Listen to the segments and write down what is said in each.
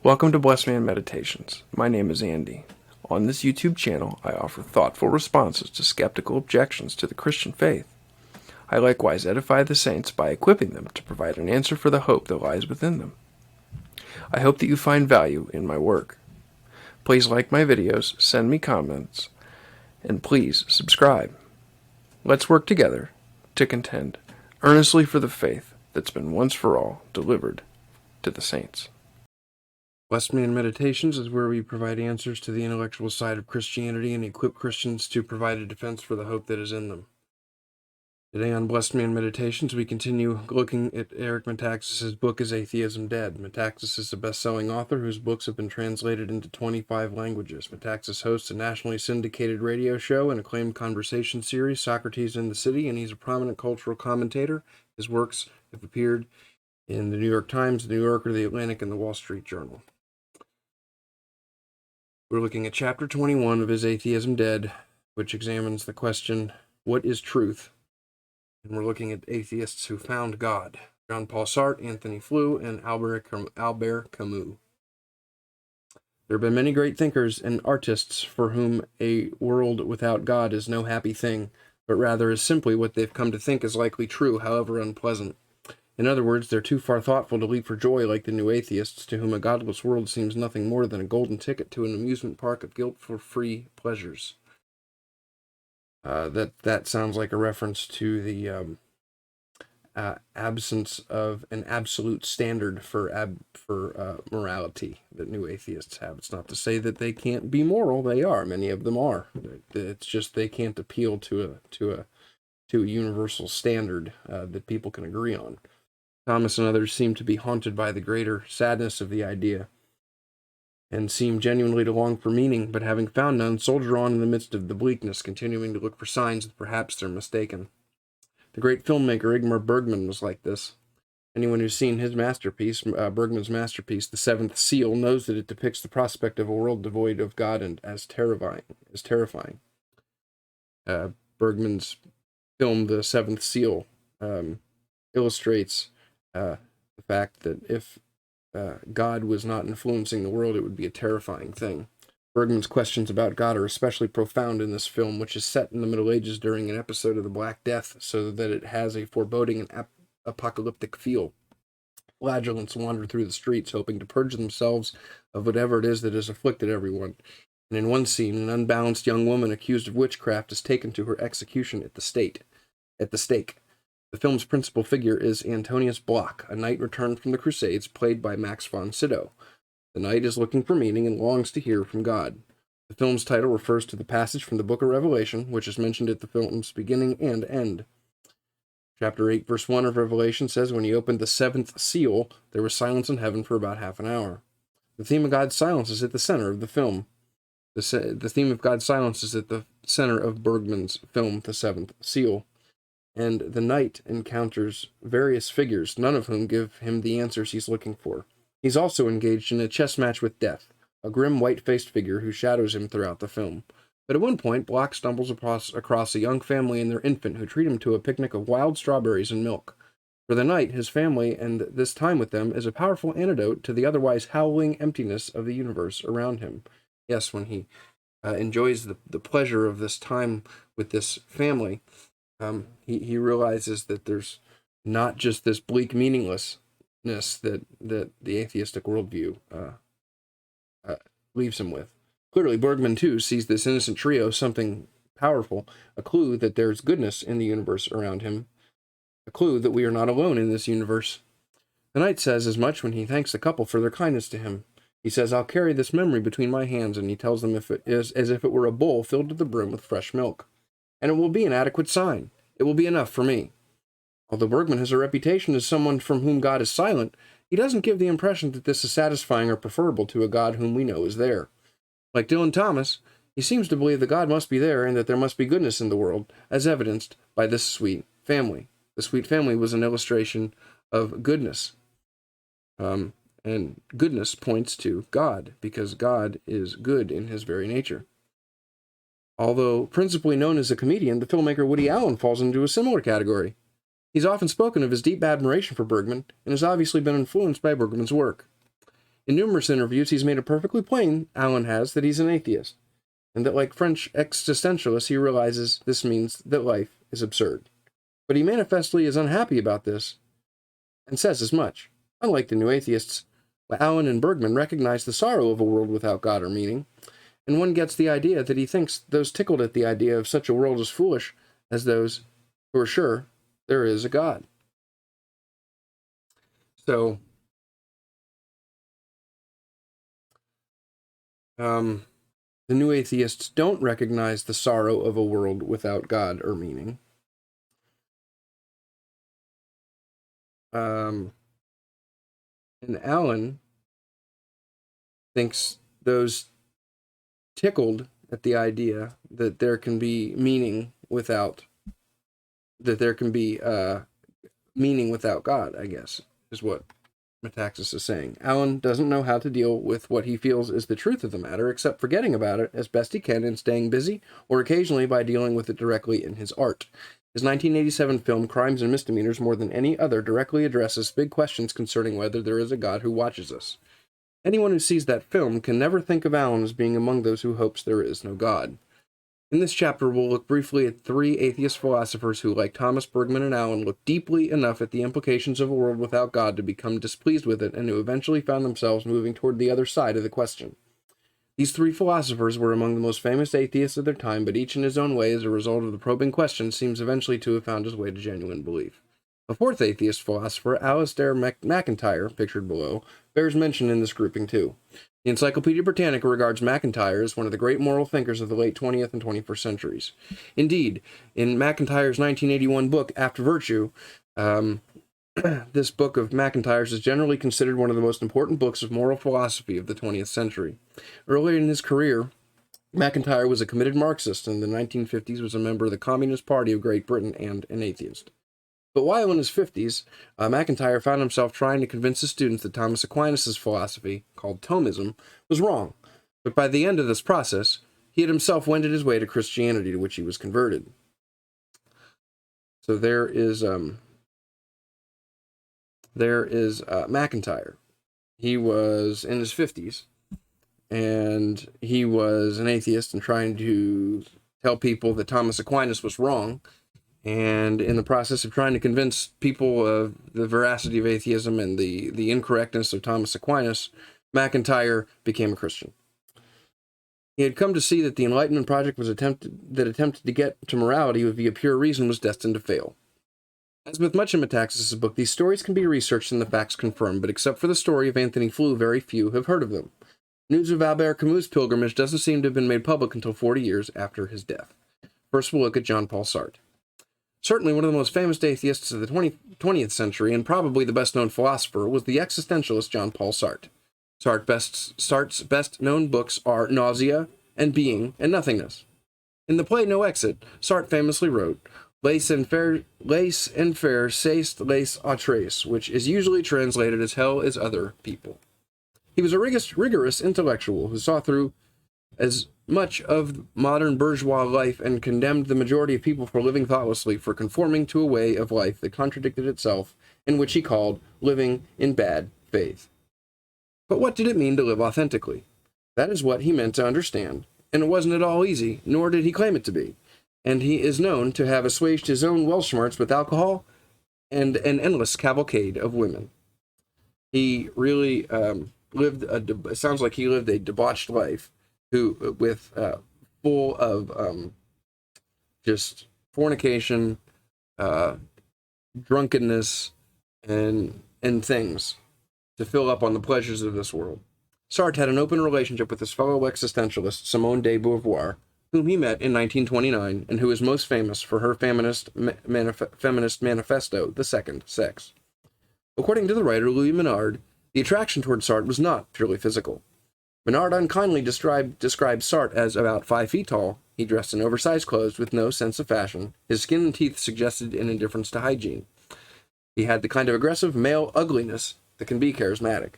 Welcome to Blessed Man Meditations. My name is Andy. On this YouTube channel, I offer thoughtful responses to skeptical objections to the Christian faith. I likewise edify the saints by equipping them to provide an answer for the hope that lies within them. I hope that you find value in my work. Please like my videos, send me comments, and please subscribe. Let's work together to contend earnestly for the faith that's been once for all delivered to the saints. Blessed Man Meditations is where we provide answers to the intellectual side of Christianity and equip Christians to provide a defense for the hope that is in them. Today on Blessed Man Meditations, we continue looking at Eric Metaxas' book, Is Atheism Dead? Metaxas is a best-selling author whose books have been translated into 25 languages. Metaxas hosts a nationally syndicated radio show and acclaimed conversation series, Socrates in the City, and he's a prominent cultural commentator. His works have appeared in the New York Times, the New Yorker, the Atlantic, and the Wall Street Journal. We're looking at Chapter 21 of Is Atheism Dead, which examines the question, what is truth? And we're looking at atheists who found God. Jean-Paul Sartre, Antony Flew, and Albert Camus. There have been many great thinkers and artists for whom a world without God is no happy thing, but rather is simply what they've come to think is likely true, however unpleasant. In other words, they're too far thoughtful to leap for joy like the new atheists, to whom a godless world seems nothing more than a golden ticket to an amusement park of guilt-free pleasures. That sounds like a reference to the absence of an absolute standard for morality that new atheists have. It's not to say that they can't be moral; they are. Many of them are. It's just they can't appeal to a universal standard that people can agree on. Thomas and others seem to be haunted by the greater sadness of the idea, and seem genuinely to long for meaning, but having found none, soldier on in the midst of the bleakness, continuing to look for signs that perhaps they're mistaken. The great filmmaker Ingmar Bergman was like this. Anyone who's seen his masterpiece, Bergman's masterpiece, The Seventh Seal, knows that it depicts the prospect of a world devoid of God and as terrifying. Bergman's film, The Seventh Seal, illustrates the fact that if God was not influencing the world, it would be a terrifying thing. Bergman's questions about God are especially profound in this film, which is set in the Middle Ages during an episode of the Black Death, so that it has a foreboding and apocalyptic feel. Flagellants wander through the streets, hoping to purge themselves of whatever it is that has afflicted everyone. And in one scene, an unbalanced young woman accused of witchcraft is taken to her execution at the stake. The film's principal figure is Antonius Block, a knight returned from the Crusades, played by Max von Sydow. The knight is looking for meaning and longs to hear from God. The film's title refers to the passage from the book of Revelation, which is mentioned at the film's beginning and end. Chapter 8, verse 1 of Revelation says, when he opened the seventh seal, there was silence in heaven for about half an hour. The theme of God's silence is at the center of the film. The theme of God's silence is at the center of Bergman's film, The Seventh Seal. And the knight encounters various figures, none of whom give him the answers he's looking for. He's also engaged in a chess match with death, a grim white-faced figure who shadows him throughout the film. But at one point, Block stumbles across a young family and their infant who treat him to a picnic of wild strawberries and milk. For the knight, his family, and this time with them is a powerful antidote to the otherwise howling emptiness of the universe around him. Yes, when he enjoys the pleasure of this time with this family, he realizes that there's not just this bleak meaninglessness that the atheistic worldview leaves him with. Clearly, Bergman, too, sees this innocent trio as something powerful, a clue that there's goodness in the universe around him, a clue that we are not alone in this universe. The knight says as much when he thanks the couple for their kindness to him. He says, I'll carry this memory between my hands, and he tells them as if it were a bowl filled to the brim with fresh milk. And it will be an adequate sign. It will be enough for me. Although Bergman has a reputation as someone from whom God is silent, he doesn't give the impression that this is satisfying or preferable to a God whom we know is there. Like Dylan Thomas, he seems to believe that God must be there and that there must be goodness in the world, as evidenced by this sweet family. The sweet family was an illustration of goodness. And goodness points to God, because God is good in his very nature. Although principally known as a comedian, the filmmaker Woody Allen falls into a similar category. He's often spoken of his deep admiration for Bergman, and has obviously been influenced by Bergman's work. In numerous interviews, he's made it perfectly plain, Alan has, that he's an atheist, and that like French existentialists, he realizes this means that life is absurd. But he manifestly is unhappy about this, and says as much. Unlike the new atheists, Alan and Bergman recognize the sorrow of a world without God or meaning, and one gets the idea that he thinks those tickled at the idea of such a world as foolish as those who are sure there is a God. So, the new atheists don't recognize the sorrow of a world without God or meaning. And Alan thinks those tickled at the idea that there can be meaning without meaning without God, I guess, is what Metaxas is saying. Alan doesn't know how to deal with what he feels is the truth of the matter, except forgetting about it as best he can and staying busy, or occasionally by dealing with it directly in his art. His 1987 film, Crimes and Misdemeanors, more than any other, directly addresses big questions concerning whether there is a God who watches us. Anyone who sees that film can never think of Alan as being among those who hopes there is no God. In this chapter, we'll look briefly at three atheist philosophers who, like Thomas, Bergman, and Alan, looked deeply enough at the implications of a world without God to become displeased with it, and who eventually found themselves moving toward the other side of the question. These three philosophers were among the most famous atheists of their time, but each in his own way, as a result of the probing question, seems eventually to have found his way to genuine belief. A fourth atheist philosopher, Alistair MacIntyre, pictured below, bears mention in this grouping too. The Encyclopedia Britannica regards MacIntyre as one of the great moral thinkers of the late 20th and 21st centuries. Indeed, in MacIntyre's 1981 book, After Virtue, this book of MacIntyre's is generally considered one of the most important books of moral philosophy of the 20th century. Early in his career, MacIntyre was a committed Marxist, and in the 1950s was a member of the Communist Party of Great Britain and an atheist. But while in his 50s, MacIntyre found himself trying to convince his students that Thomas Aquinas' philosophy, called Thomism, was wrong. But by the end of this process, he had himself wended his way to Christianity, to which he was converted. So there is MacIntyre. He was in his 50s, and he was an atheist and trying to tell people that Thomas Aquinas was wrong. And in the process of trying to convince people of the veracity of atheism and the incorrectness of Thomas Aquinas, MacIntyre became a Christian. He had come to see that the Enlightenment project attempted to get to morality via pure reason was destined to fail. As with much in Metaxas' book, these stories can be researched and the facts confirmed, but except for the story of Antony Flew, very few have heard of them. News of Albert Camus' pilgrimage doesn't seem to have been made public until 40 years after his death. First, we'll look at Jean-Paul Sartre. Certainly one of the most famous atheists of the 20th century, and probably the best-known philosopher, was the existentialist Jean-Paul Sartre. Sartre's best-known books are Nausea and Being and Nothingness. In the play No Exit, Sartre famously wrote, Laissez faire c'est les autres, which is usually translated as hell is other people. He was a rigorous intellectual who saw through as much of modern bourgeois life and condemned the majority of people for living thoughtlessly, for conforming to a way of life that contradicted itself, and which he called living in bad faith. But what did it mean to live authentically? That is what he meant to understand, and it wasn't at all easy, nor did he claim it to be. And he is known to have assuaged his own Weltschmerz with alcohol and an endless cavalcade of women. He really it sounds like he lived a debauched life, full of just fornication, drunkenness, and things to fill up on the pleasures of this world. Sartre had an open relationship with his fellow existentialist, Simone de Beauvoir, whom he met in 1929, and who is most famous for her feminist manifesto, The Second Sex. According to the writer Louis Menard, the attraction toward Sartre was not purely physical. Menard unkindly described Sartre as about 5 feet tall. He dressed in oversized clothes with no sense of fashion. His skin and teeth suggested an indifference to hygiene. He had the kind of aggressive male ugliness that can be charismatic.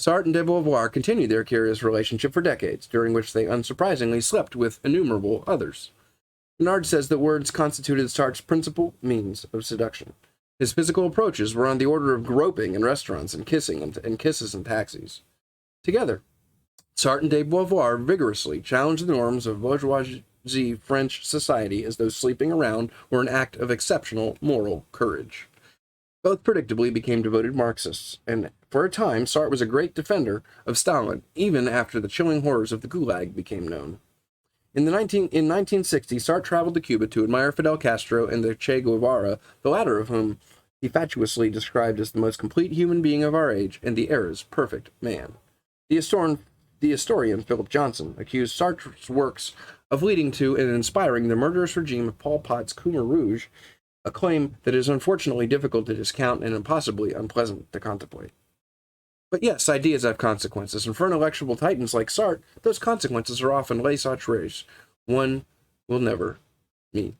Sartre and de Beauvoir continued their curious relationship for decades, during which they unsurprisingly slept with innumerable others. Menard says that words constituted Sartre's principal means of seduction. His physical approaches were on the order of groping in restaurants and kissing and kisses in taxis. Together, Sartre and de Beauvoir vigorously challenged the norms of bourgeoisie French society as though sleeping around were an act of exceptional moral courage. Both predictably became devoted Marxists, and for a time Sartre was a great defender of Stalin, even after the chilling horrors of the Gulag became known. In 1960, Sartre traveled to Cuba to admire Fidel Castro and the Che Guevara, the latter of whom he fatuously described as the most complete human being of our age and the era's perfect man. The historian Philip Johnson accused Sartre's works of leading to and inspiring the murderous regime of Pol Pot's Khmer Rouge, a claim that is unfortunately difficult to discount and impossibly unpleasant to contemplate. But yes, ideas have consequences, and for intellectual titans like Sartre, those consequences are often les autres, one will never meet.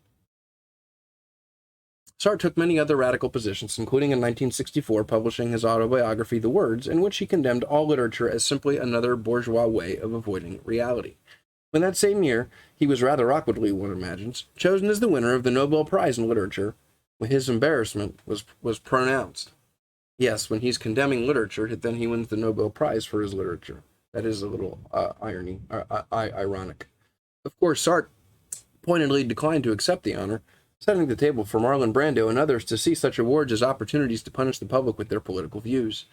Sartre took many other radical positions, including in 1964 publishing his autobiography The Words, in which he condemned all literature as simply another bourgeois way of avoiding reality. When that same year, he was rather awkwardly, one imagines, chosen as the winner of the Nobel Prize in Literature, when his embarrassment was pronounced. Yes, when he's condemning literature, then he wins the Nobel Prize for his literature. That is a little ironic. Of course, Sartre pointedly declined to accept the honor, setting the table for Marlon Brando and others to see such awards as opportunities to punish the public with their political views.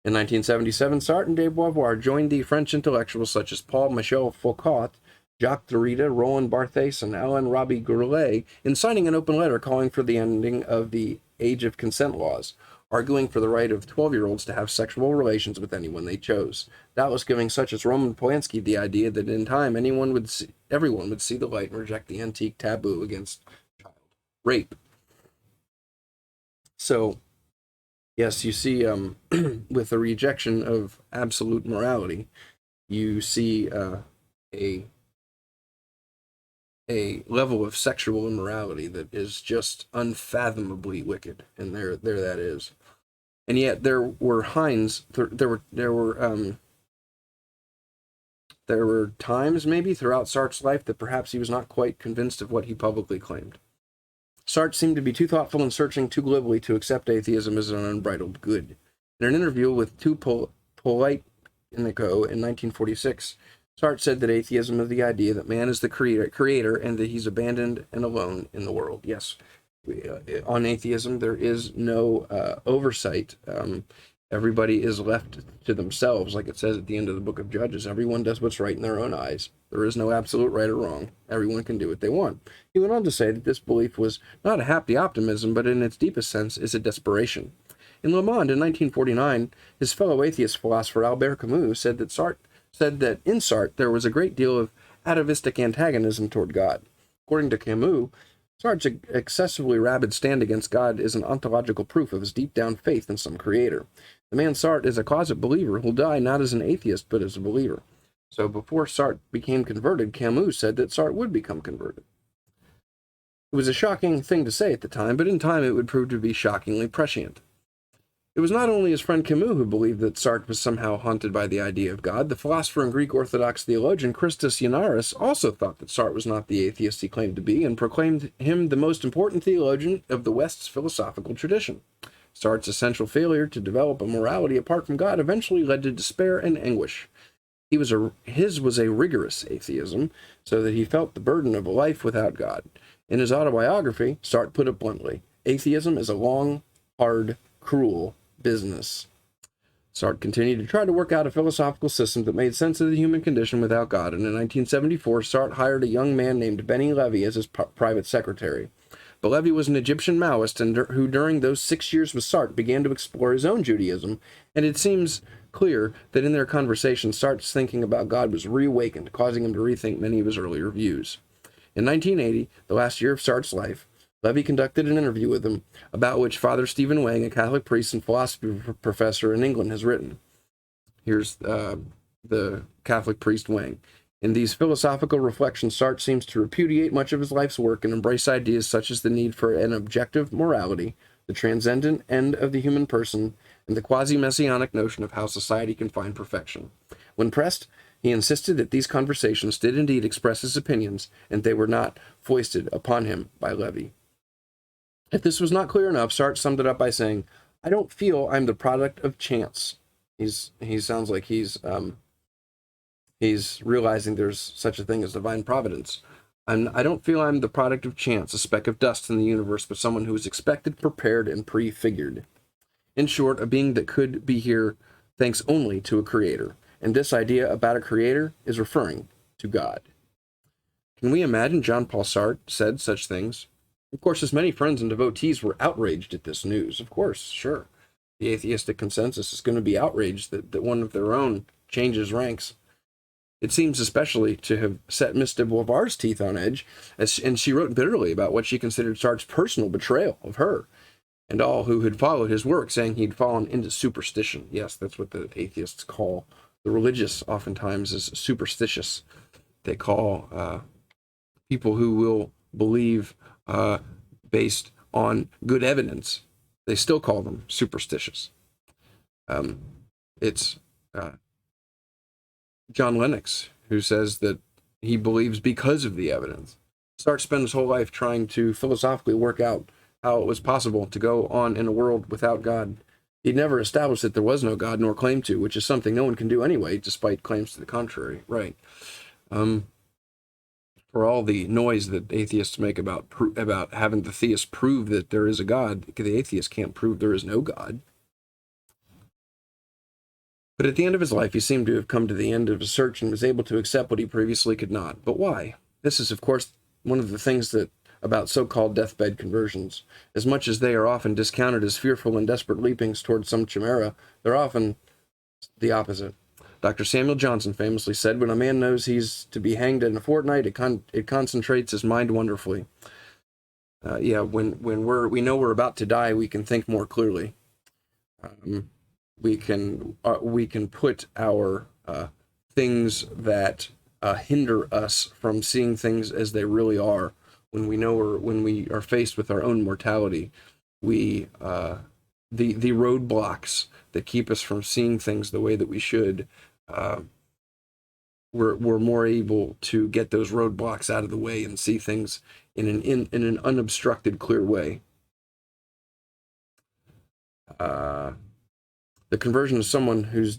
In 1977, Sartre and de Beauvoir joined the French intellectuals such as Paul-Michel Foucault, Jacques Derrida, Roland Barthes, and Alain Robbe-Gurlet in signing an open letter calling for the ending of the age of consent laws, arguing for the right of 12-year-olds to have sexual relations with anyone they chose, doubtless giving such as Roman Polanski the idea that in time everyone would see the light and reject the antique taboo against child rape. So, yes, you see, with the rejection of absolute morality, you see a level of sexual immorality that is just unfathomably wicked, and there that is. And yet there were times maybe throughout Sartre's life that perhaps he was not quite convinced of what he publicly claimed. Sartre seemed to be too thoughtful and searching too globally to accept atheism as an unbridled good. In an interview with Tu Politico in 1946, Sartre said that atheism is the idea that man is the creator and that he's abandoned and alone in the world. Yes, on atheism, there is no oversight. Everybody is left to themselves, like it says at the end of the book of Judges. Everyone does what's right in their own eyes. There is no absolute right or wrong. Everyone can do what they want. He went on to say that this belief was not a happy optimism, but in its deepest sense is a desperation. In Le Monde in 1949, his fellow atheist philosopher Albert Camus said that in Sartre there was a great deal of atavistic antagonism toward God. According to Camus, Sartre's excessively rabid stand against God is an ontological proof of his deep-down faith in some creator. The man Sartre is a closet believer who'll die not as an atheist but as a believer. So before Sartre became converted, Camus said that Sartre would become converted. It was a shocking thing to say at the time, but in time it would prove to be shockingly prescient. It was not only his friend Camus who believed that Sartre was somehow haunted by the idea of God. The philosopher and Greek Orthodox theologian Christos Ioannaris also thought that Sartre was not the atheist he claimed to be and proclaimed him the most important theologian of the West's philosophical tradition. Sartre's essential failure to develop a morality apart from God eventually led to despair and anguish. His was a rigorous atheism, so that he felt the burden of a life without God. In his autobiography, Sartre put it bluntly, atheism is a long, hard, cruel business. Sartre continued to try to work out a philosophical system that made sense of the human condition without God, and in 1974, Sartre hired a young man named Benny Levy as his private secretary. But Levy was an Egyptian Maoist who during those 6 years with Sartre began to explore his own Judaism, and it seems clear that in their conversation, Sartre's thinking about God was reawakened, causing him to rethink many of his earlier views. In 1980, the last year of Sartre's life, Levy conducted an interview with him, about which Father Stephen Wang, a Catholic priest and philosophy professor in England, has written. Here's the Catholic priest Wang. In these philosophical reflections, Sartre seems to repudiate much of his life's work and embrace ideas such as the need for an objective morality, the transcendent end of the human person, and the quasi-messianic notion of how society can find perfection. When pressed, he insisted that these conversations did indeed express his opinions, and they were not foisted upon him by Levy. If this was not clear enough, Sartre summed it up by saying, "I don't feel I'm the product of chance." He sounds like he's realizing there's such a thing as divine providence. I don't feel I'm the product of chance, a speck of dust in the universe, but someone who is expected, prepared, and prefigured. In short, a being that could be here thanks only to a creator. And this idea about a creator is referring to God. Can we imagine Jean-Paul Sartre said such things? Of course, his many friends and devotees were outraged at this news. Of course, sure. The atheistic consensus is going to be outraged that one of their own changes ranks. It seems especially to have set Miss de Beauvoir's teeth on edge, and she wrote bitterly about what she considered Sartre's personal betrayal of her and all who had followed his work, saying he'd fallen into superstition. Yes, that's what the atheists call the religious, oftentimes, is superstitious. They call people who will believe based on good evidence, they still call them superstitious. It's John Lennox who says that he believes because of the evidence. Sartre spent his whole life trying to philosophically work out how it was possible to go on in a world without God. He'd never established that there was no God, nor claimed to, which is something no one can do anyway, despite claims to the contrary. Right. For all the noise that atheists make about having the theist prove that there is a God, the atheist can't prove there is no God. But at the end of his life, he seemed to have come to the end of his search and was able to accept what he previously could not. But why? This is, of course, one of the things about so-called deathbed conversions. As much as they are often discounted as fearful and desperate leapings towards some chimera, they're often the opposite. Dr. Samuel Johnson famously said, "When a man knows he's to be hanged in a fortnight, it concentrates his mind wonderfully." When we know we're about to die, we can think more clearly. We can put our things that hinder us from seeing things as they really are. When we are faced with our own mortality, the roadblocks that keep us from seeing things the way that we should, we're more able to get those roadblocks out of the way and see things in an unobstructed, clear way. The conversion of someone who's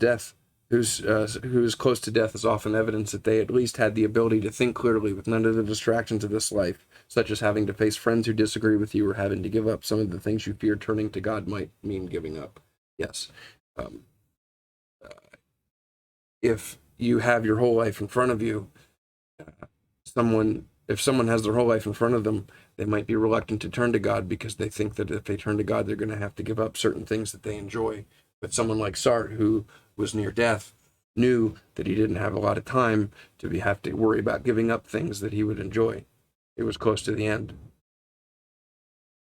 close to death is often evidence that they at least had the ability to think clearly with none of the distractions of this life, such as having to face friends who disagree with you or having to give up some of the things you fear turning to God might mean giving up. Yes. If you have your whole life in front of you, if someone has their whole life in front of them, they might be reluctant to turn to God because they think that if they turn to God, they're going to have to give up certain things that they enjoy. But someone like Sartre, who was near death, knew that he didn't have a lot of time to have to worry about giving up things that he would enjoy. It was close to the end.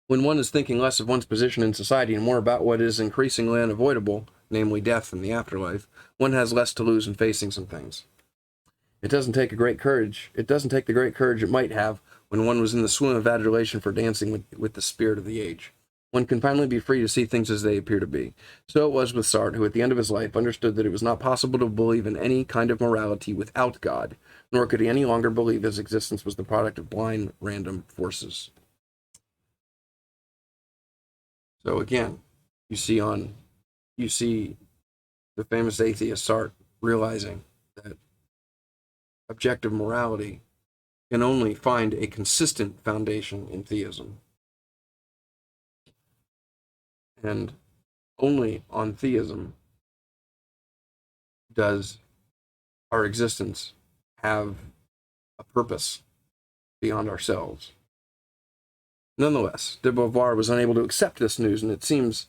When one is thinking less of one's position in society and more about what is increasingly unavoidable, namely death and the afterlife, one has less to lose in facing some things. It doesn't take the great courage it might have when one was in the swoon of adulation for dancing with the spirit of the age. One can finally be free to see things as they appear to be. So it was with Sartre, who at the end of his life understood that it was not possible to believe in any kind of morality without God, nor could he any longer believe his existence was the product of blind, random forces. So again, you see the famous atheist Sartre realizing that objective morality can only find a consistent foundation in theism. And only on theism does our existence have a purpose beyond ourselves. Nonetheless, de Beauvoir was unable to accept this news, and it seems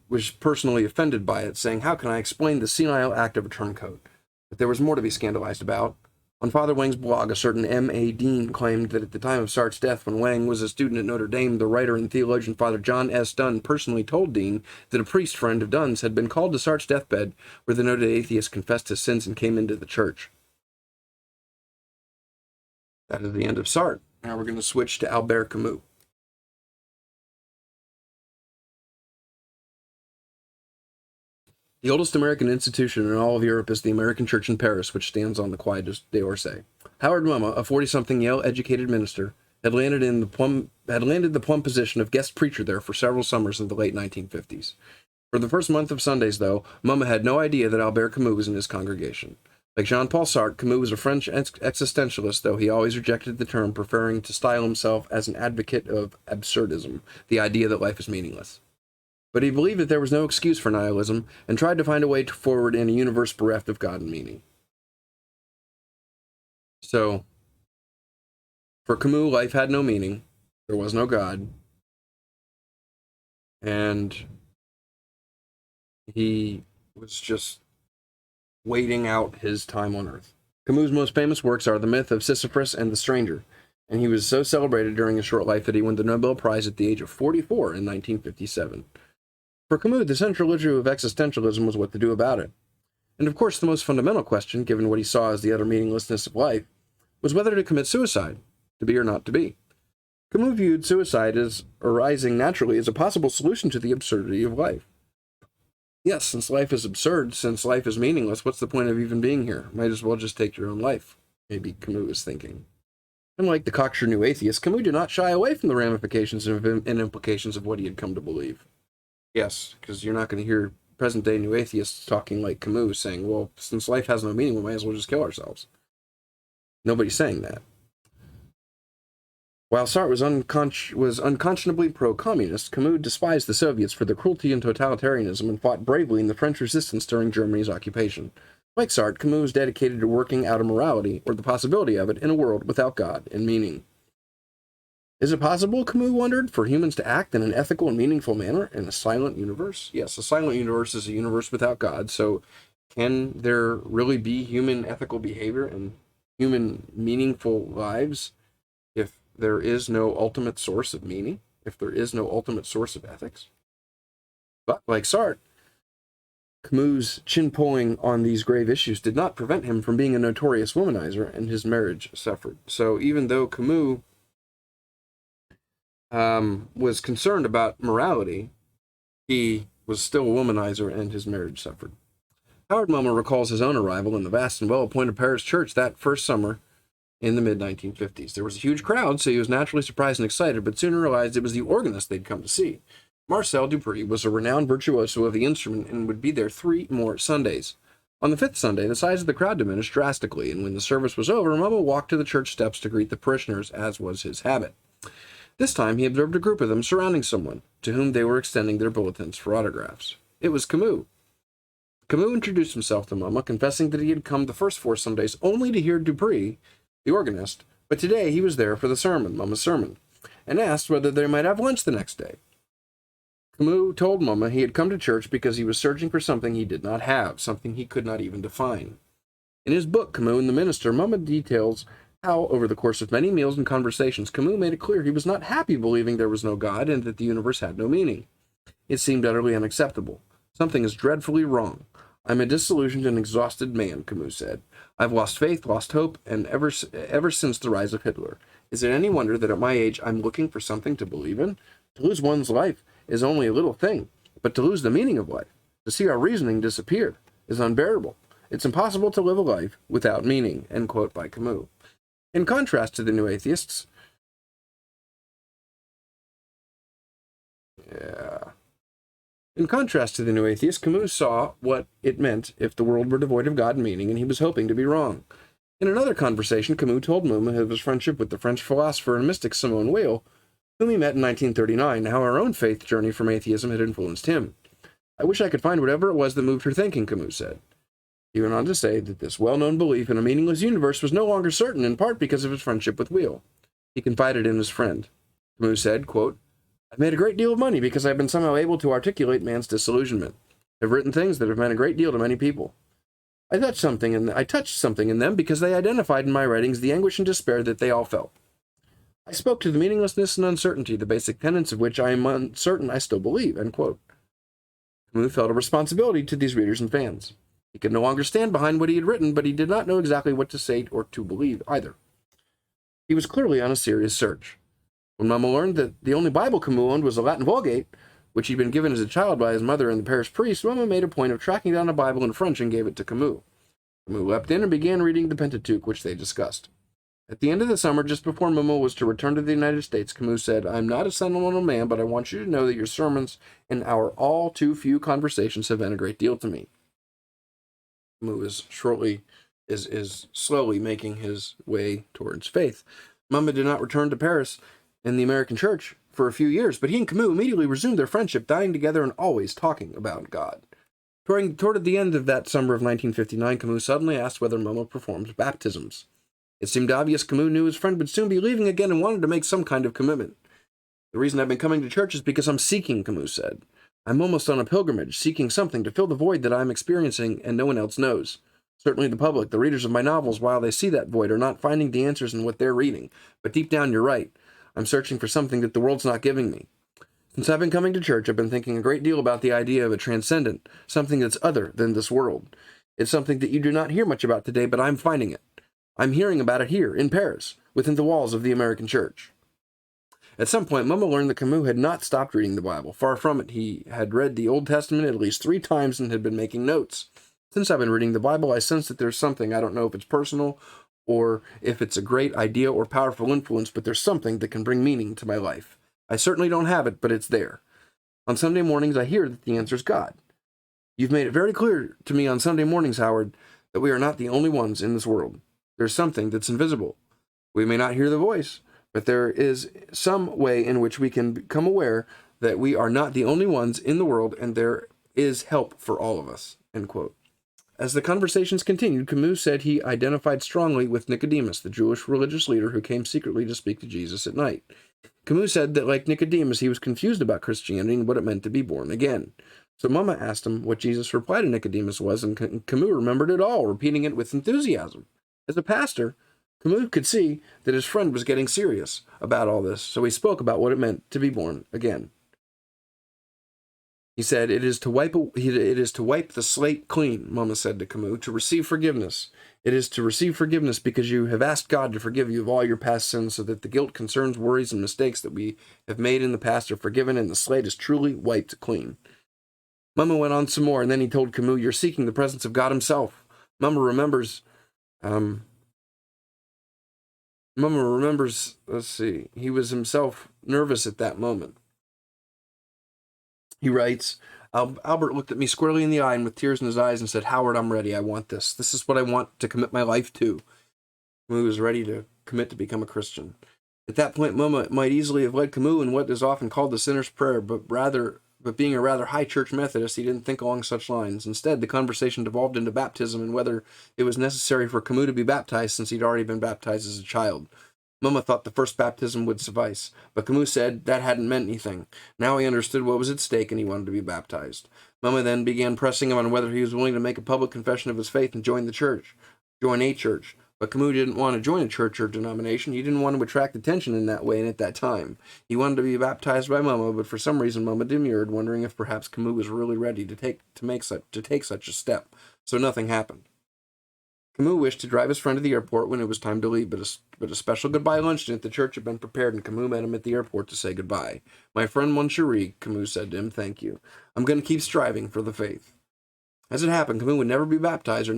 was personally offended by it, saying, "How can I explain the senile act of a turncoat?" But there was more to be scandalized about. On Father Wang's blog, a certain M.A. Dean claimed that at the time of Sartre's death, when Wang was a student at Notre Dame, the writer and theologian Father John S. Dunn personally told Dean that a priest friend of Dunn's had been called to Sartre's deathbed, where the noted atheist confessed his sins and came into the church. That is the end of Sartre. Now we're going to switch to Albert Camus. The oldest American institution in all of Europe is the American Church in Paris, which stands on the Quai d'Orsay. Howard Mumma, a 40-something Yale-educated minister, had landed the plum position of guest preacher there for several summers in the late 1950s. For the first month of Sundays, though, Mama had no idea that Albert Camus was in his congregation. Like Jean-Paul Sartre, Camus was a French existentialist, though he always rejected the term, preferring to style himself as an advocate of absurdism, the idea that life is meaningless. But he believed that there was no excuse for nihilism, and tried to find a way forward in a universe bereft of God and meaning. So, for Camus, life had no meaning, there was no God, and he was just waiting out his time on Earth. Camus' most famous works are The Myth of Sisyphus and The Stranger, and he was so celebrated during his short life that he won the Nobel Prize at the age of 44 in 1957. For Camus, the central issue of existentialism was what to do about it. And of course, the most fundamental question, given what he saw as the utter meaninglessness of life, was whether to commit suicide, to be or not to be. Camus viewed suicide as arising naturally as a possible solution to the absurdity of life. Yes, since life is absurd, since life is meaningless, what's the point of even being here? Might as well just take your own life, maybe Camus was thinking. Unlike the cocksure new atheist, Camus did not shy away from the ramifications and implications of what he had come to believe. Yes, because you're not going to hear present-day new atheists talking like Camus, saying, well, since life has no meaning, we might as well just kill ourselves. Nobody's saying that. While Sartre was unconscionably pro-communist, Camus despised the Soviets for their cruelty and totalitarianism and fought bravely in the French resistance during Germany's occupation. Like Sartre, Camus was dedicated to working out a morality, or the possibility of it, in a world without God and meaning. Is it possible, Camus wondered, for humans to act in an ethical and meaningful manner in a silent universe? Yes, a silent universe is a universe without God, so can there really be human ethical behavior and human meaningful lives if there is no ultimate source of meaning, if there is no ultimate source of ethics? But, like Sartre, Camus' chin-pulling on these grave issues did not prevent him from being a notorious womanizer, and his marriage suffered. So even though Camus was concerned about morality, he was still a womanizer, and his marriage suffered. Howard Mummer recalls his own arrival in the vast and well-appointed Paris church that first summer in the mid-1950s. There was a huge crowd, so he was naturally surprised and excited, but soon realized it was the organist they'd come to see. Marcel Dupree was a renowned virtuoso of the instrument and would be there 3 more Sundays. On the 5th Sunday, the size of the crowd diminished drastically, and when the service was over, Mummer walked to the church steps to greet the parishioners, as was his habit. This time, he observed a group of them surrounding someone, to whom they were extending their bulletins for autographs. It was Camus. Camus introduced himself to Mummer, confessing that he had come the first 4 Sundays only to hear Dupree, the organist, but today he was there for the sermon, Mummer's sermon, and asked whether they might have lunch the next day. Camus told Mummer he had come to church because he was searching for something he did not have, something he could not even define. In his book, Camus and the Minister, Mummer details how, over the course of many meals and conversations, Camus made it clear he was not happy believing there was no God and that the universe had no meaning. It seemed utterly unacceptable. Something is dreadfully wrong. I'm a disillusioned and exhausted man, Camus said. I've lost faith, lost hope, and ever since the rise of Hitler. Is it any wonder that at my age I'm looking for something to believe in? To lose one's life is only a little thing, but to lose the meaning of life, to see our reasoning disappear, is unbearable. It's impossible to live a life without meaning, end quote by Camus. In contrast to the new atheists, Camus saw what it meant if the world were devoid of God and meaning, and he was hoping to be wrong. In another conversation, Camus told Mummer of his friendship with the French philosopher and mystic Simone Weil, whom he met in 1939, and how her own faith journey from atheism had influenced him. I wish I could find whatever it was that moved her thinking, Camus said. He went on to say that this well-known belief in a meaningless universe was no longer certain, in part because of his friendship with Weil. He confided in his friend. Camus said, quote, I've made a great deal of money because I've been somehow able to articulate man's disillusionment. I've written things that have meant a great deal to many people. I touched something in them because they identified in my writings the anguish and despair that they all felt. I spoke to the meaninglessness and uncertainty, the basic tenets of which I am uncertain I still believe, end quote. Camus felt a responsibility to these readers and fans. He could no longer stand behind what he had written, but he did not know exactly what to say or to believe either. He was clearly on a serious search. When Mummer learned that the only Bible Camus owned was the Latin Vulgate, which he'd been given as a child by his mother and the parish priest, Mummer made a point of tracking down a Bible in French and gave it to Camus. Camus leapt in and began reading the Pentateuch, which they discussed. At the end of the summer, just before Momo was to return to the United States, Camus said, "I'm not a sentimental man, but I want you to know that your sermons and our all too few conversations have meant a great deal to me." Camus is slowly making his way towards faith. Mama did not return to Paris and the American church for a few years, but he and Camus immediately resumed their friendship, dining together and always talking about God. Toward the end of that summer of 1959, Camus suddenly asked whether Mama performed baptisms. It seemed obvious Camus knew his friend would soon be leaving again and wanted to make some kind of commitment. "The reason I've been coming to church is because I'm seeking," Camus said. "I'm almost on a pilgrimage, seeking something to fill the void that I'm experiencing and no one else knows. Certainly the public, the readers of my novels, while they see that void, are not finding the answers in what they're reading. But deep down, you're right. I'm searching for something that the world's not giving me. Since I've been coming to church, I've been thinking a great deal about the idea of a transcendent, something that's other than this world. It's something that you do not hear much about today, but I'm finding it. I'm hearing about it here, in Paris, within the walls of the American church." At some point, Mama learned that Camus had not stopped reading the Bible. Far from it, he had read the Old Testament at least 3 times and had been making notes. "Since I've been reading the Bible, I sense that there's something, I don't know if it's personal or if it's a great idea or powerful influence, but there's something that can bring meaning to my life. I certainly don't have it, but it's there. On Sunday mornings, I hear that the answer is God. You've made it very clear to me on Sunday mornings, Howard, that we are not the only ones in this world. There's something that's invisible. We may not hear the voice, but there is some way in which we can become aware that we are not the only ones in the world and there is help for all of us." End quote. As the conversations continued, Camus said he identified strongly with Nicodemus, the Jewish religious leader who came secretly to speak to Jesus at night. Camus said that, like Nicodemus, he was confused about Christianity and what it meant to be born again. So Mama asked him what Jesus' reply to Nicodemus was, and Camus remembered it all, repeating it with enthusiasm. As a pastor, Camus could see that his friend was getting serious about all this, so he spoke about what it meant to be born again. He said, it is to wipe the slate clean," Mama said to Camus, "to receive forgiveness. It is to receive forgiveness because you have asked God to forgive you of all your past sins, so that the guilt, concerns, worries, and mistakes that we have made in the past are forgiven and the slate is truly wiped clean." Mama went on some more, and then he told Camus, "You're seeking the presence of God himself." Mama remembers, he was himself nervous at that moment. He writes, Albert looked at me squarely in the eye and with tears in his eyes and said, "Howard, I'm ready. I want this. This is what I want to commit my life to." Camus was ready to commit to become a Christian. At that point, Mama might easily have led Camus in what is often called the sinner's prayer, but being a rather high church Methodist, he didn't think along such lines. Instead, the conversation devolved into baptism and whether it was necessary for Camus to be baptized since he'd already been baptized as a child. Mama thought the first baptism would suffice, but Camus said that hadn't meant anything. Now he understood what was at stake and he wanted to be baptized. Mama then began pressing him on whether he was willing to make a public confession of his faith and join a church. But Camus didn't want to join a church or denomination. He didn't want to attract attention in that way and at that time. He wanted to be baptized by Mama, but for some reason Mama demurred, wondering if perhaps Camus was really ready to take such a step. So nothing happened. Camus wished to drive his friend to the airport when it was time to leave, but a special goodbye luncheon at the church had been prepared, and Camus met him at the airport to say goodbye. "My friend, mon chéri," Camus said to him, "thank you. I'm going to keep striving for the faith." As it happened, Camus would never be baptized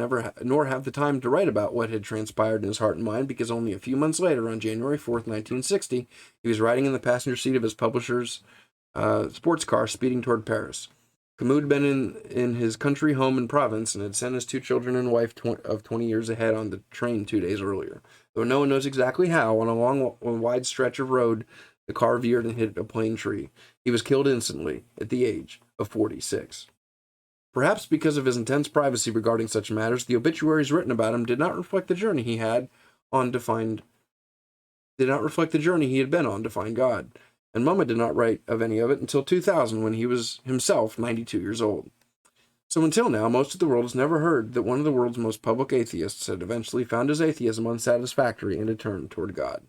nor have the time to write about what had transpired in his heart and mind, because only a few months later, on January 4th, 1960, he was riding in the passenger seat of his publisher's sports car speeding toward Paris. Camus had been in his country home in Provence and had sent his 2 children and wife of 20 years ahead on the train 2 days earlier. Though no one knows exactly how, on a long, wide stretch of road, the car veered and hit a plane tree. He was killed instantly at the age of 46. Perhaps because of his intense privacy regarding such matters, the obituaries written about him did not reflect the journey he had been on to find God. And Mama did not write of any of it until 2000, when he was himself 92 years old. So until now, most of the world has never heard that one of the world's most public atheists had eventually found his atheism unsatisfactory and had turned toward God.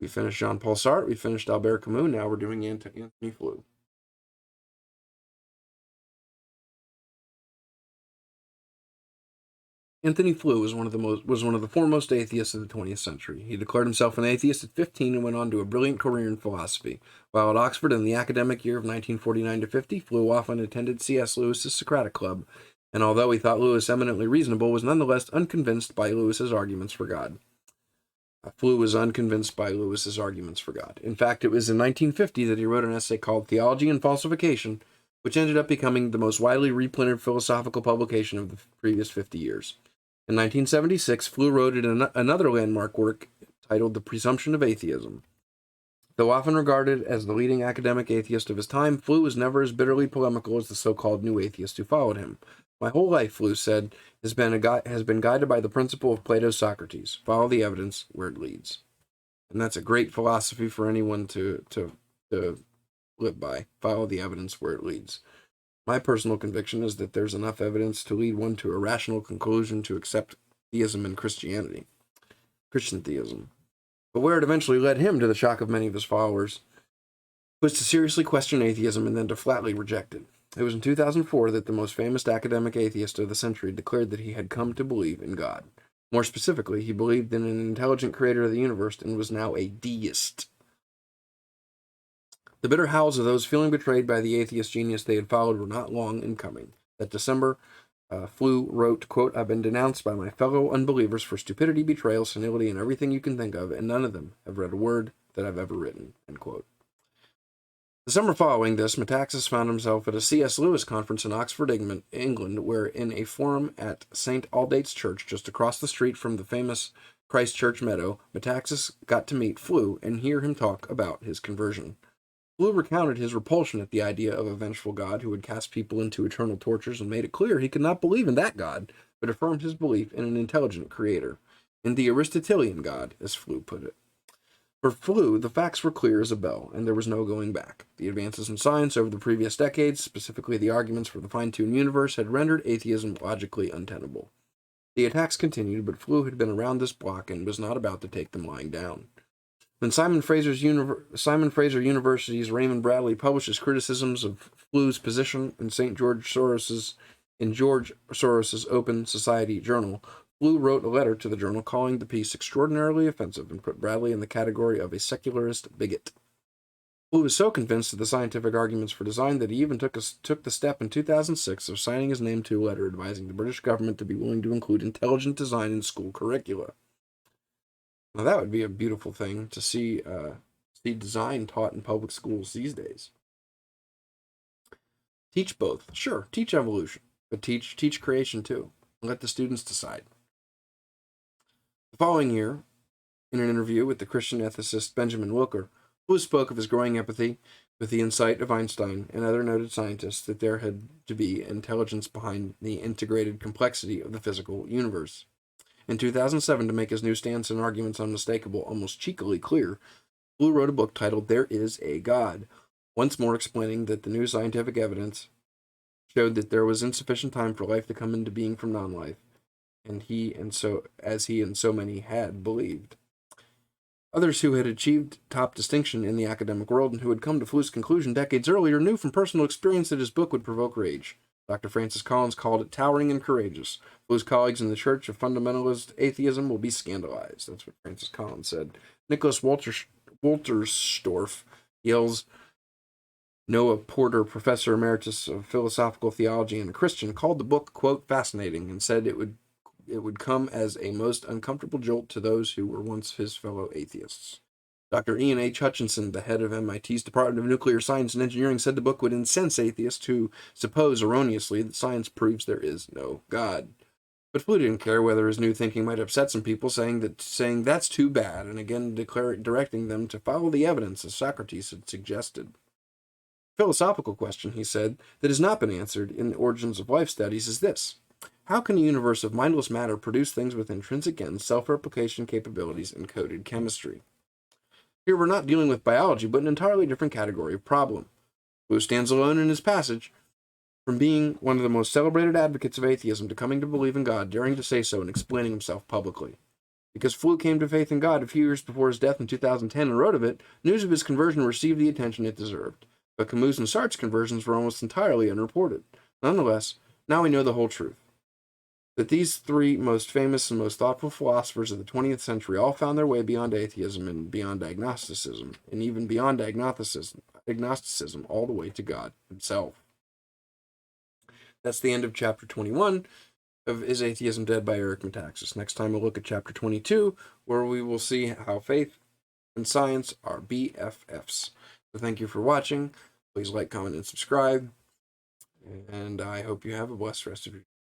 We finished Jean-Paul Sartre, we finished Albert Camus, now we're doing Antony Flew. Antony Flew was one of the foremost atheists of the 20th century. He declared himself an atheist at 15 and went on to a brilliant career in philosophy. While at Oxford in the academic year of 1949 to 50, Flew often attended C.S. Lewis's Socratic Club and although he thought Lewis eminently reasonable, was nonetheless unconvinced by Lewis's arguments for God. Flew was unconvinced by Lewis's arguments for God. In fact, it was in 1950 that he wrote an essay called Theology and Falsification, which ended up becoming the most widely reprinted philosophical publication of the previous 50 years. In 1976, Flew wrote another landmark work titled The Presumption of Atheism. Though often regarded as the leading academic atheist of his time, Flew was never as bitterly polemical as the so-called new atheists who followed him. My whole life, Flew said, has been guided by the principle of Plato's Socrates. Follow the evidence where it leads. And that's a great philosophy for anyone to live by. Follow the evidence where it leads. My personal conviction is that there's enough evidence to lead one to a rational conclusion to accept theism and Christianity. Christian theism. But where it eventually led him, to the shock of many of his followers, was to seriously question atheism and then to flatly reject it. It was in 2004 that the most famous academic atheist of the century declared that he had come to believe in God. More specifically, he believed in an intelligent creator of the universe and was now a deist. The bitter howls of those feeling betrayed by the atheist genius they had followed were not long in coming. That December, Flew wrote, quote, "I've been denounced by my fellow unbelievers for stupidity, betrayal, senility, and everything you can think of, and none of them have read a word that I've ever written," end quote. The summer following this, Metaxas found himself at a C.S. Lewis conference in Oxford, England, where in a forum at St. Aldate's Church, just across the street from the famous Christ Church meadow, Metaxas got to meet Flew and hear him talk about his conversion. Flew recounted his repulsion at the idea of a vengeful God who would cast people into eternal tortures and made it clear he could not believe in that God, but affirmed his belief in an intelligent creator, in the Aristotelian God, as Flew put it. For Flew, the facts were clear as a bell, and there was no going back. The advances in science over the previous decades, specifically the arguments for the fine-tuned universe, had rendered atheism logically untenable. The attacks continued, but Flew had been around this block and was not about to take them lying down. When Simon Fraser University's Raymond Bradley published his criticisms of Flew's position in George Soros's Open Society Journal, Flew wrote a letter to the journal calling the piece extraordinarily offensive and put Bradley in the category of a secularist bigot. Flew was so convinced of the scientific arguments for design that he even took the step in 2006 of signing his name to a letter advising the British government to be willing to include intelligent design in school curricula. Now that would be a beautiful thing to see design taught in public schools these days. Teach both. Sure, teach evolution, but teach creation too. Let the students decide. The following year, in an interview with the Christian ethicist Benjamin Wilker, Flew spoke of his growing empathy with the insight of Einstein and other noted scientists that there had to be intelligence behind the integrated complexity of the physical universe. In 2007, to make his new stance and arguments unmistakable, almost cheekily clear, Flew wrote a book titled There Is a God, once more explaining that the new scientific evidence showed that there was insufficient time for life to come into being from non-life, and he and so many had believed. Others who had achieved top distinction in the academic world and who had come to Flew's conclusion decades earlier knew from personal experience that his book would provoke rage. Dr. Francis Collins called it towering and courageous. Flew's colleagues in the Church of Fundamentalist Atheism will be scandalized. That's what Francis Collins said. Nicholas Wolterstorff, Yale's Noah Porter Professor Emeritus of Philosophical Theology and a Christian, called the book, quote, fascinating, and said it would come as a most uncomfortable jolt to those who were once his fellow atheists. Dr. Ian H. Hutchinson, the head of MIT's Department of Nuclear Science and Engineering, said the book would incense atheists who suppose erroneously that science proves there is no God. But Flew didn't care whether his new thinking might upset some people, saying that's too bad, and again directing them to follow the evidence as Socrates had suggested. Philosophical question, he said, that has not been answered in the Origins of Life studies is this: how can a universe of mindless matter produce things with intrinsic ends, self-replication capabilities, and coded chemistry? Here we're not dealing with biology, but an entirely different category of problem. Flew stands alone in his passage from being one of the most celebrated advocates of atheism to coming to believe in God, daring to say so and explaining himself publicly. Because Flew came to faith in God a few years before his death in 2010 and wrote of it, news of his conversion received the attention it deserved. But Camus and Sartre's conversions were almost entirely unreported. Nonetheless, now we know the whole truth. That these three most famous and most thoughtful philosophers of the 20th century all found their way beyond atheism and beyond agnosticism, and even beyond agnosticism all the way to God himself. That's the end of chapter 21 of Is Atheism Dead by Eric Metaxas. Next time we'll look at chapter 22, where we will see how faith and science are BFFs. So thank you for watching. Please like, comment, and subscribe. And I hope you have a blessed rest of your day.